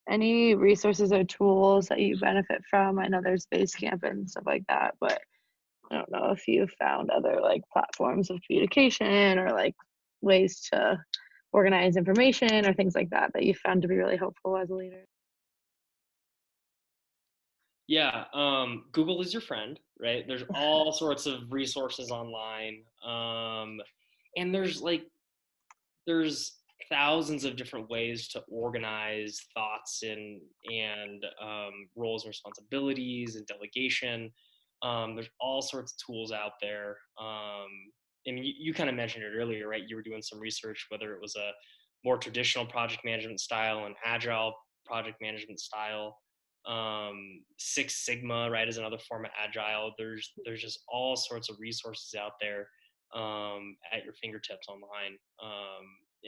any resources or tools that you benefit from? I know there's Basecamp and stuff like that, but I don't know if you found other like platforms of communication or like ways to organize information or things like that that you found to be really helpful as a leader. Yeah, Google is your friend, right? There's all sorts of resources online, and there's thousands of different ways to organize thoughts and roles and responsibilities and delegation. There's all sorts of tools out there. And you kind of mentioned it earlier, right? You were doing some research, whether it was a more traditional project management style and agile project management style. Six Sigma, right, is another form of agile. There's just all sorts of resources out there at your fingertips online.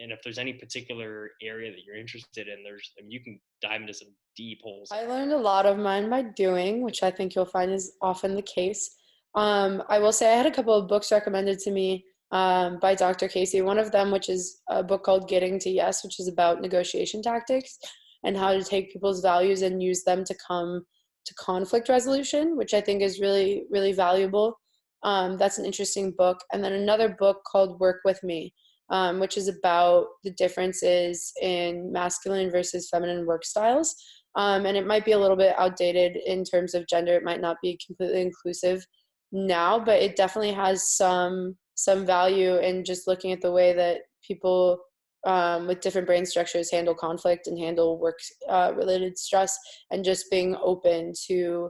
And if there's any particular area that you're interested in, you can dive into some deep holes. I learned a lot of mine by doing, which I think you'll find is often the case. I will say I had a couple of books recommended to me by Dr. Casey. One of them, which is a book called Getting to Yes, which is about negotiation tactics and how to take people's values and use them to come to conflict resolution, which I think is really, really valuable. That's an interesting book. And then another book called Work With Me, which is about the differences in masculine versus feminine work styles. And it might be a little bit outdated in terms of gender. It might not be completely inclusive now, but it definitely has some value in just looking at the way that people with different brain structures handle conflict and handle work related stress, and just being open to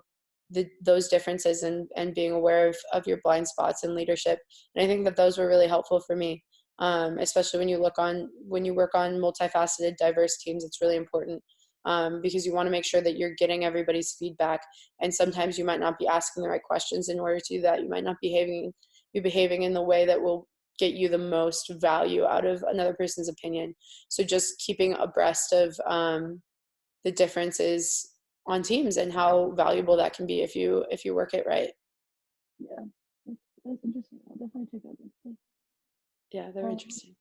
those differences and being aware of your blind spots in leadership. And I think that those were really helpful for me, especially when you work on multifaceted, diverse teams. It's really important because you want to make sure that you're getting everybody's feedback. And sometimes you might not be asking the right questions in order to do that. You might not be behaving in the way that will get you the most value out of another person's opinion. So just keeping abreast of the differences on teams and how valuable that can be if you work it right. Yeah, that's interesting. I'll definitely check out this book. Yeah, they're interesting.